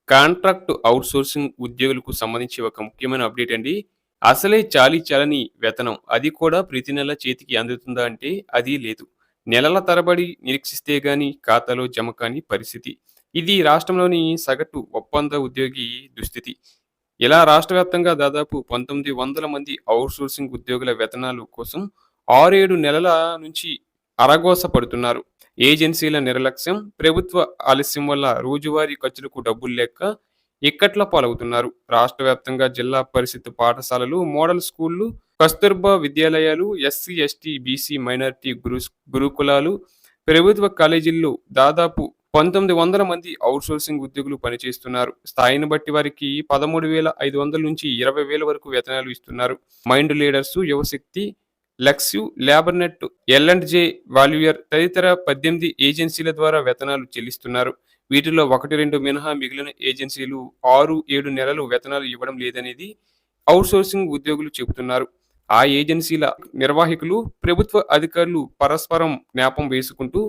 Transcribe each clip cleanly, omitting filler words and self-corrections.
Contract outsourcing ఉద్యోగులకు సంబంధించి ఒక ముఖ్యమైన అప్డేట్ అండి. అసలే చాలీ చాలని వేతనం. అది కూడా ప్రతి నెల చేతికి అందుతుందా అంటే అది లేదు. నెలల తరబడి నిరీక్షిస్తే గాని ఖాతాలో జమ కాని పరిస్థితి. ఇది రాష్ట్రంలోని సగటు ఒప్పంద ఉద్యోగి దుస్థితి. ఇలా రాష్ట్ర వ్యాప్తంగా దాదాపు 1900 మంది ఔట్‌సోర్సింగ్ ఉద్యోగుల వేతనాలు కోసం 6, 7 నెలల నుంచి అరగోస పడుతున్నారు. ఏజెన్సీల నిర్లక్ష్యం, ప్రభుత్వ ఆలస్యం వల్ల రోజువారీ ఖర్చులకు డబ్బులు లేక ఇక్కట్ల పాలవుతున్నారు. రాష్ట్ర వ్యాప్తంగా జిల్లా పరిషత్ పాఠశాలలు, మోడల్ స్కూళ్లు, కస్తూర్బా విద్యాలయాలు, ఎస్సీ, ఎస్టీ, బీసీ, మైనారిటీ గురుకులాలు, ప్రభుత్వ కాలేజీల్లో దాదాపు 1900 మంది ఔట్‌సోర్సింగ్ ఉద్యోగులు పనిచేస్తున్నారు. స్థాయిని బట్టి వారికి 13,500 నుంచి 20,000 వరకు వేతనాలు ఇస్తున్నారు. మైండ్ లీడర్స్, యువశక్తి, లెక్స్యూ, లేబర్ నెట్, ఎల్&జే, వాల్యూయర్ తదితర 18 ఏజెన్సీల ద్వారా వేతనాలు చెల్లిస్తున్నారు. వీటిలో 1, 2 మినహా మిగిలిన ఏజెన్సీలు 6, 7 నెలలు వేతనాలు ఇవ్వడం లేదనేది ఔట్‌సోర్సింగ్ ఉద్యోగులు చెబుతున్నారు. ఆ ఏజెన్సీల నిర్వాహకులు, ప్రభుత్వ అధికారులు పరస్పరం జ్ఞాపం వేసుకుంటూ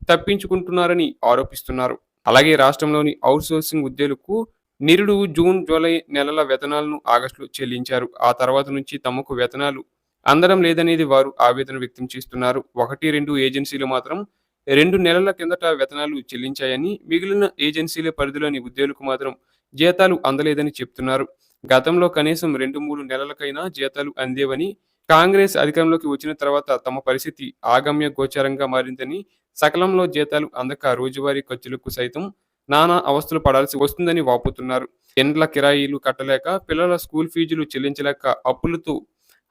తప్పించుకుంటున్నారని ఆరోపిస్తున్నారు. అలాగే రాష్ట్రంలోని ఔట్‌సోర్సింగ్ ఉద్యోగులకు నిరుడు జూన్, జూలై నెలల వేతనాలను ఆగస్టులో చెల్లించారు. ఆ తర్వాత నుంచి తమకు వేతనాలు అందడం లేదనేది వారు ఆవేదన వ్యక్తం చేస్తున్నారు. 1, 2 ఏజెన్సీలు మాత్రం 2 నెలల కిందట వేతనాలు చెల్లించాయని, మిగిలిన ఏజెన్సీల పరిధిలోని ఉద్యోగులకు మాత్రం జీతాలు అందలేదని చెప్తున్నారు. గతంలో కనీసం 2, 3 నెలలకైనా జీతాలు అందేవని, కాంగ్రెస్ అధికారంలోకి వచ్చిన తర్వాత తమ పరిస్థితి ఆగమ్య గోచరంగా మారిందని, సకాలంలో జీతాలు అందక రోజువారీ ఖర్చులకు సైతం నానా అవస్థలు పడాల్సి వస్తుందని వాపోతున్నారు. ఇండ్ల కిరాయిలు కట్టలేక, పిల్లల స్కూల్ ఫీజులు చెల్లించలేక అప్పులతో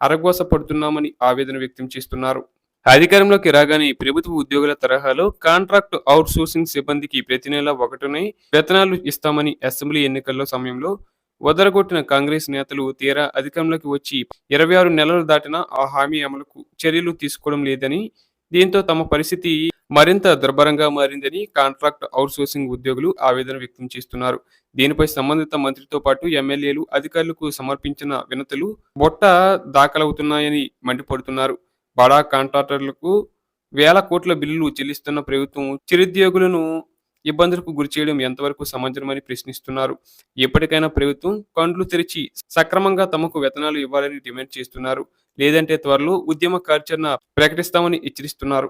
అరగోస పడుతున్నామని ఆవేదన వ్యక్తం చేస్తున్నారు. అధికారంలోకి రాగానే ప్రభుత్వ ఉద్యోగుల తరహాలో కాంట్రాక్ట్ ఔట్‌సోర్సింగ్ సిబ్బందికి ప్రతి నెల 1నే వేతనాలు ఇస్తామని అసెంబ్లీ ఎన్నికల్లో సమయంలో వదరగొట్టిన కాంగ్రెస్ నేతలు తీరా అధికారంలోకి వచ్చి 26 నెలలు దాటినా ఆ హామీ అమలుకు చర్యలు తీసుకోవడం లేదని, దీంతో తమ పరిస్థితి మరింత దుర్భరంగా మారిందని కాంట్రాక్ట్ ఔట్‌సోర్సింగ్ ఉద్యోగులు ఆవేదన వ్యక్తం చేస్తున్నారు. దీనిపై సంబంధిత మంత్రితో పాటు ఎమ్మెల్యేలు, అధికారులకు సమర్పించిన వినతులు బొట్ట దాఖలవుతున్నాయని మండిపడుతున్నారు. బడా కాంట్రాక్టర్లకు వేల కోట్ల బిల్లులు చెల్లిస్తున్న ప్రభుత్వం చిరుద్యోగులను ఇబ్బందులకు గురిచేయడం ఎంతవరకు సమంజసమని ప్రశ్నిస్తున్నారు. ఎప్పటికైనా ప్రభుత్వం కండ్లు తెరిచి సక్రమంగా తమకు వేతనాలు ఇవ్వాలని డిమాండ్ చేస్తున్నారు. లేదంటే త్వరలో ఉద్యమ కార్యాచరణ ప్రకటిస్తామని హెచ్చరిస్తున్నారు.